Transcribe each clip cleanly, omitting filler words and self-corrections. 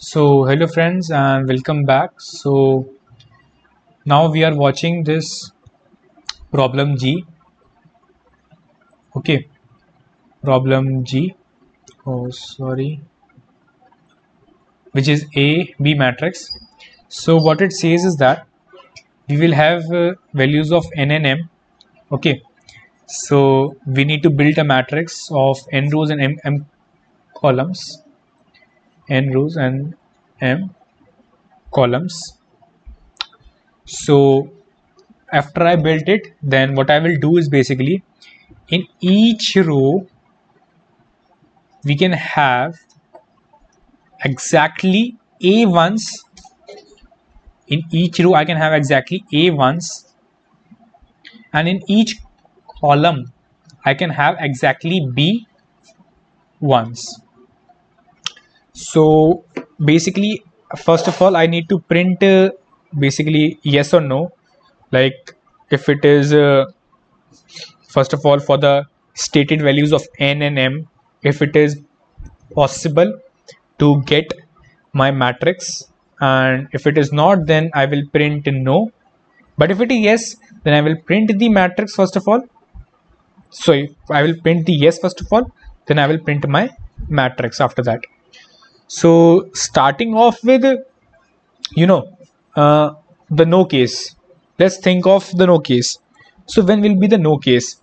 So hello friends and welcome back. So now we are watching this problem G. Okay, problem G. Oh sorry, which is A B matrix. So what it says is that we will have values of n and m. Okay, so we need to build a matrix of n rows and m columns, n rows and m columns. So after I built it, then what I will do is basically in each row we can have exactly a ones. In each row I can have exactly a ones, and in each column I can have exactly b ones. So basically, first of all I need to print basically yes or no, like if it is first of all for the stated values of n and m, if it is possible to get my matrix, and if it is not then I will print no, but if it is yes then I will print the matrix first of all. So if I will print the yes first of all, then I will print my matrix after that. So starting off with you know uh, the no case, let's think of the no case. So when will be the no case?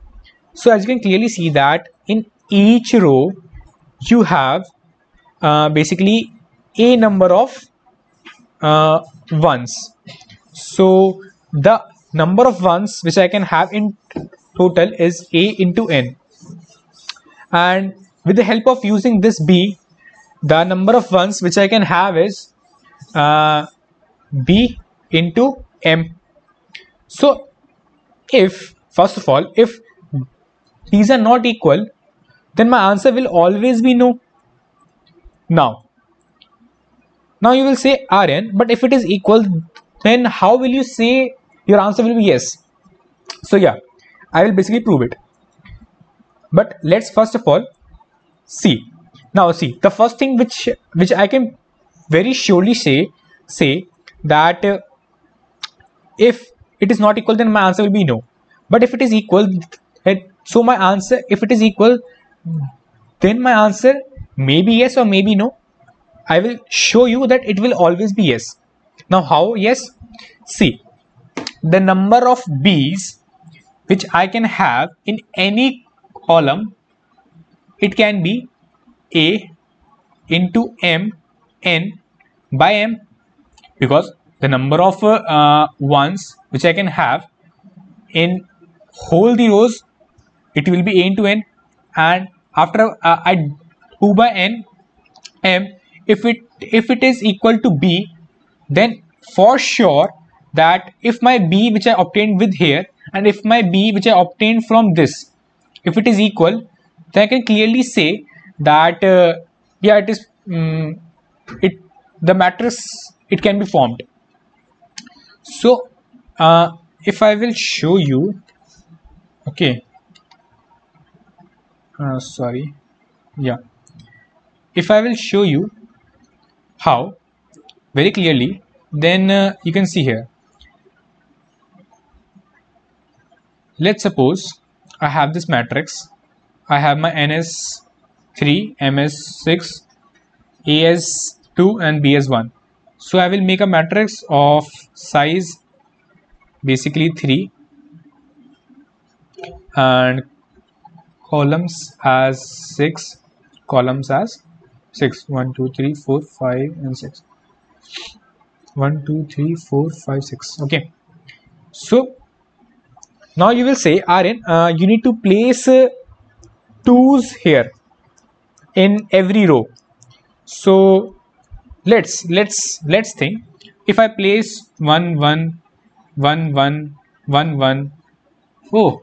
So as you can clearly see that in each row you have basically a number of ones. So the number of ones which I can have in total is a into n, and with the help of using this b, the number of ones which I can have is b into m. So if first of all if these are not equal, then my answer will always be no. Now you will say Rn, but if it is equal, then how will you say your answer will be yes? So yeah, I will basically prove it. But let's first of all see. Now see, the first thing which I can very surely say that if it is not equal, then my answer will be no. But if it is equal, so my answer, if it is equal, then my answer may be yes or maybe no. I will show you that it will always be yes. Now how yes? See, the number of b's which I can have in any column, it can be a into m n by m, because the number of ones which I can have in whole the rows, it will be a into n, and after I do by n m, if it is equal to b, then for sure that if my b which I obtained with here and if my b which I obtained from this, if it is equal, then I can clearly say that yeah, it is it the matrix, it can be formed. So if I will show you, okay, sorry, yeah, if I will show you how very clearly, then you can see here. Let's suppose I have this matrix. I have my n as 3, m as 6, a as 2 and b as 1. So I will make a matrix of size basically 3 and columns as 6, columns as 6, 1 2 3 4 5 and 6, 1 2 3 4 5 6. Okay, so now you will say Rn, you need to place 2's here in every row. So let's think. If I place 1 1 1 1 1 1, oh,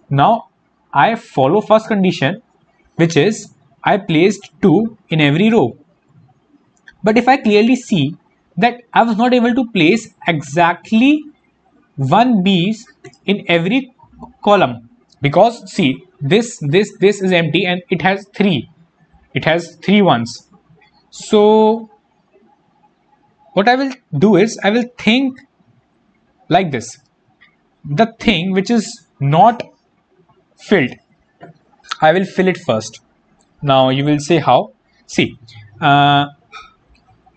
now I follow first condition, which is I placed 2 in every row. But if I clearly see that I was not able to place exactly 1 b's in every column, because see, this is empty and it has 3 ones. So what I will do is I will think like this. The thing which is not filled, I will fill it first. Now you will say how. See,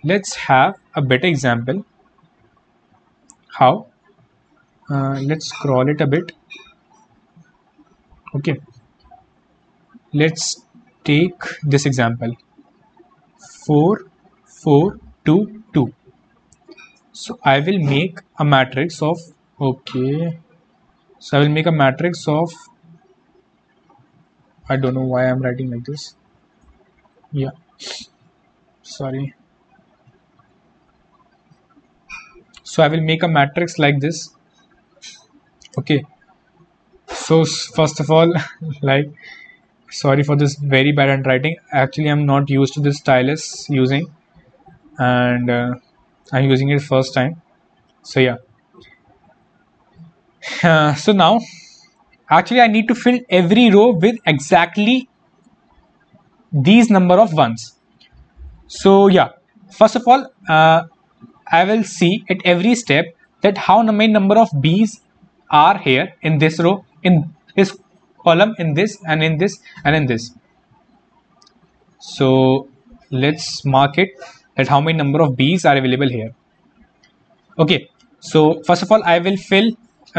let's have a better example. How? Let's scroll it a bit. Okay, let's take this example. 4 4 2 2. So I will make a matrix of, okay, so I will make a matrix of, I don't know why I'm writing like this. Yeah, sorry. So I will make a matrix like this. Okay, so first of all, like, sorry for this very bad handwriting. Actually, I'm not used to this stylus using, and I'm using it first time. So yeah. So now, actually, I need to fill every row with exactly these number of ones. So yeah, first of all, I will see at every step that how many number of B's are here in this row, in this column, in this, and in this, and in this. So let's mark it that how many number of B's are available here. Okay, so first of all I will fill,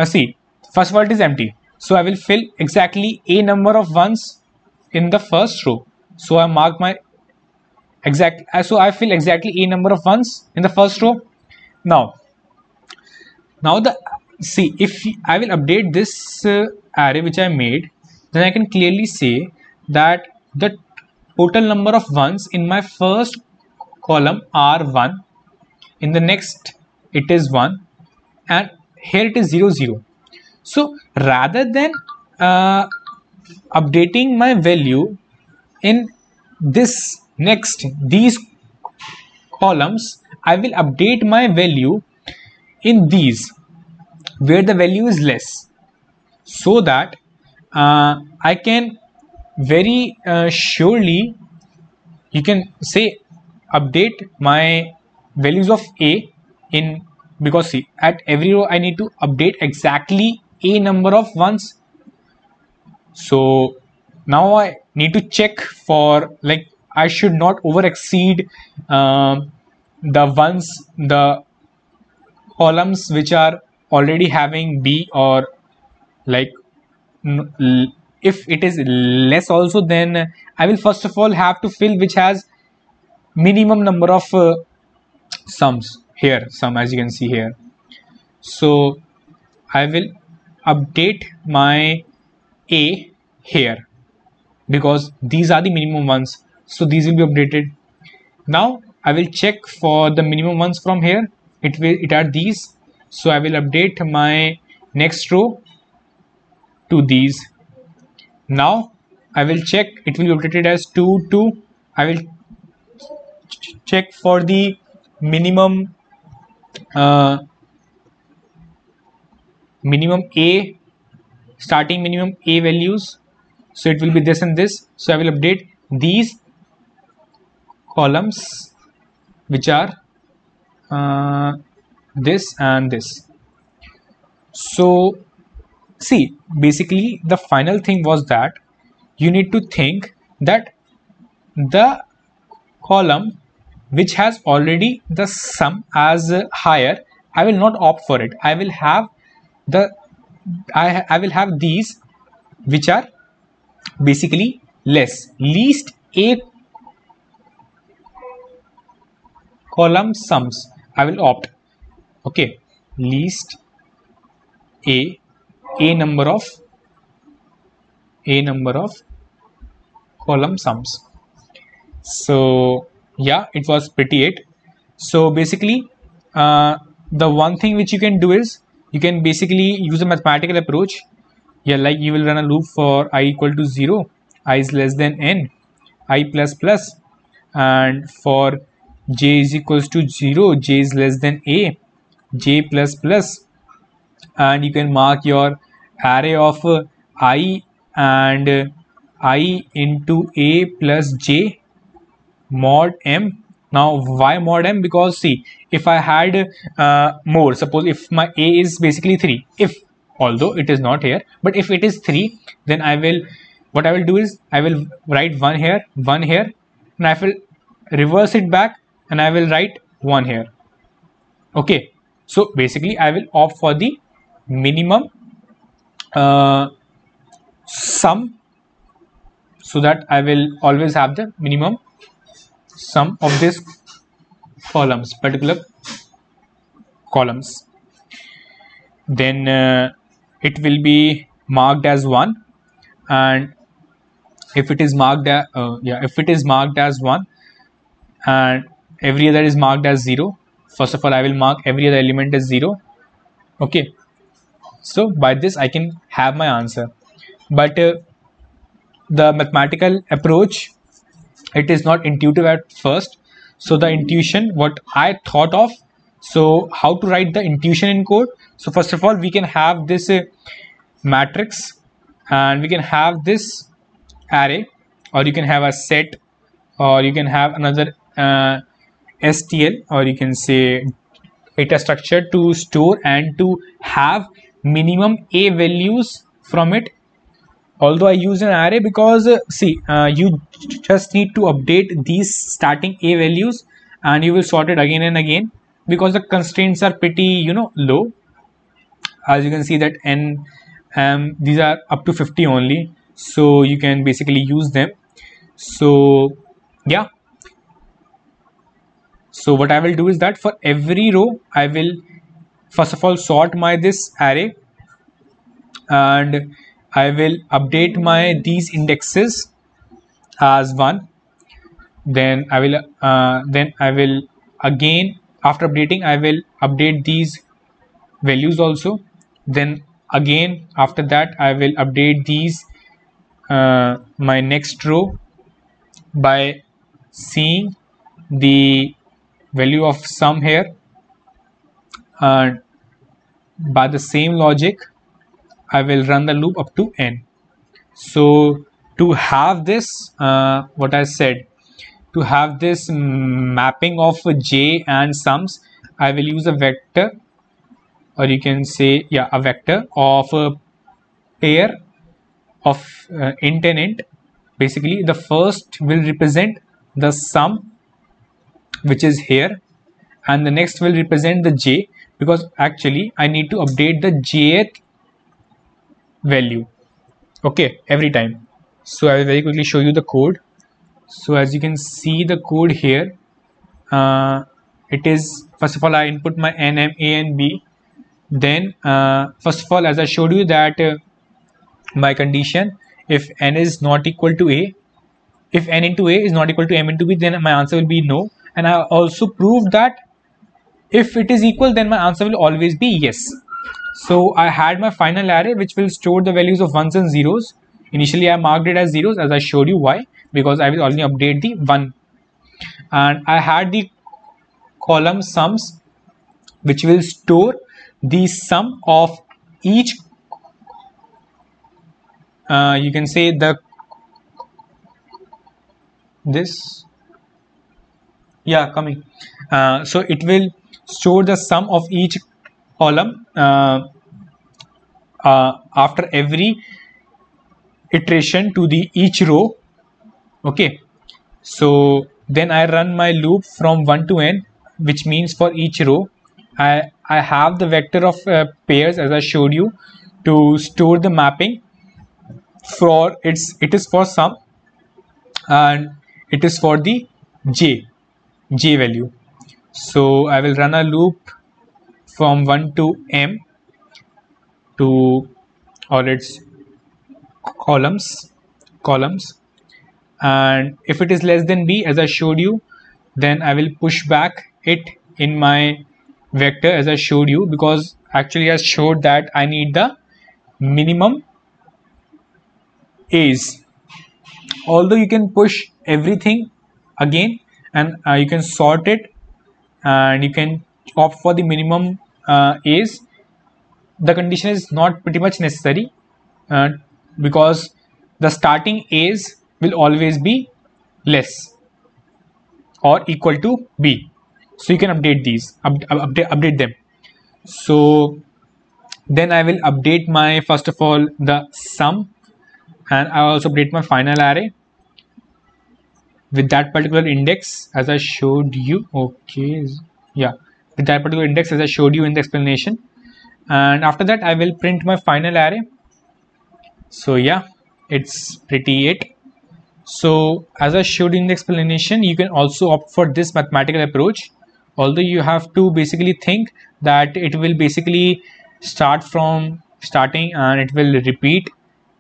see, first of all it is empty, so I will fill exactly a number of ones in the first row. So I mark my exact, so I fill exactly a number of ones in the first row. Now the, see, if I will update this array which I made, then I can clearly say that the total number of ones in my first column are 1, in the next it is 1, and here it is 0 0. So rather than updating my value in this next these columns, I will update my value in these where the value is less, so that I can very surely, you can say, update my values of a in, because see, at every row I need to update exactly a number of ones. So now I need to check for, like, I should not over exceed the ones, the columns which are already having B, or like if it is less also, then I will first of all have to fill which has minimum number of sums here, sum, as you can see here. So I will update my a here because these are the minimum ones, so these will be updated. Now I will check for the minimum ones from here, it are these, so I will update my next row to these. Now I will check, it will be updated as 2 2. I will check for the minimum minimum a, starting minimum a values, so it will be this and this. So I will update these columns which are this and this. So see, basically the final thing was that you need to think that the column which has already the sum as higher, I will not opt for it. I will have the I will have these which are basically least a column sums, I will opt. Okay, least a number of column sums. So yeah, it was pretty it. So basically the one thing which you can do is you can basically use a mathematical approach. Yeah, like you will run a loop for I equal to 0, I is less than n, I plus plus, and for j is equals to 0, j is less than a, j plus plus, and you can mark your array of I and I into a plus j mod m, Now why mod m? Because see, if I had more, suppose if my a is basically 3, if, although it is not here, but if it is 3, then what I will do is I will write 1 here, 1 here, and I will reverse it back and I will write 1 here. Okay, so basically I will opt for the minimum sum, so that I will always have the minimum sum of this particular columns. Then it will be marked as 1, and if it is marked as if it is marked as 1 and every other is marked as 0, first of all I will mark every other element as 0. Okay, so by this I can have my answer. But the mathematical approach, it is not intuitive at first. So the intuition, what I thought of, so how to write the intuition in code. So first of all, we can have this matrix, and we can have this array, or you can have a set, or you can have another STL, or you can say data structure to store and to have minimum a values from it. Although I use an array because see, you just need to update these starting a values and you will sort it again and again, because the constraints are pretty low. As you can see that n these are up to 50 only, so you can basically use them. So yeah, so what I will do is that for every row I will first of all sort my this array, and I will update my these indexes as 1. Then I will again, after updating, I will update these values also. Then again after that I will update these my next row by seeing the value of sum here, and by the same logic I will run the loop up to n. So to have this what I said, to have this mapping of j and sums, I will use a vector, or you can say a vector of a pair of int and int. Basically the first will represent the sum, which is here, and the next will represent the j, because actually I need to update the jth value, okay, every time. So I will very quickly show you the code. So as you can see the code here, it is, first of all I input my n, m, a and b. Then first of all, as I showed you that my condition, if n is not equal to a, if n into a is not equal to m into b, then my answer will be no. And I also proved that if it is equal, then my answer will always be yes. So I had my final array which will store the values of ones and zeros. Initially I marked it as zeros, as I showed you. Why? Because I will only update the 1. And I had the column sums which will store the sum of each you can say so it will store the sum of each column after every iteration to the each row. Okay, so then I run my loop from 1 to n, which means for each row I have the vector of pairs, as I showed you, to store the mapping. For it is for sum, and it is for the j value. So I will run a loop from 1 to m to, or its columns, and if it is less than b, as I showed you, then I will push back it in my vector, as I showed you, because actually I showed that I need the minimum a's. Although you can push everything again, and you can sort it, and you can opt for the minimum a's, the condition is not pretty much necessary, because the starting a's will always be less. or equal to b. So you can update these, update them. So then I will update my, first of all, the sum, and I also update my final array with that particular index as I showed you. Okay, yeah, with that particular index as I showed you in the explanation. And after that I will print my final array. So yeah, it's pretty it. So as I showed in the explanation, you can also opt for this mathematical approach, although you have to basically think that it will basically start from starting and it will repeat,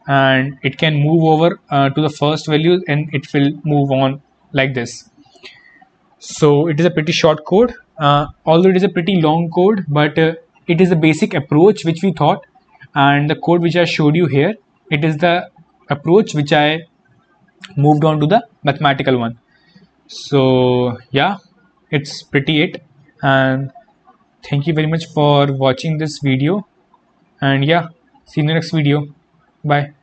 and it can move over to the first value and it will move on like this. So it is a pretty short code, although it is a pretty long code, but it is a basic approach which we thought, and the code which I showed you here, it is the approach which I moved on to the mathematical one. So yeah, it's pretty it, and thank you very much for watching this video, and yeah, see you in the next video. Bye.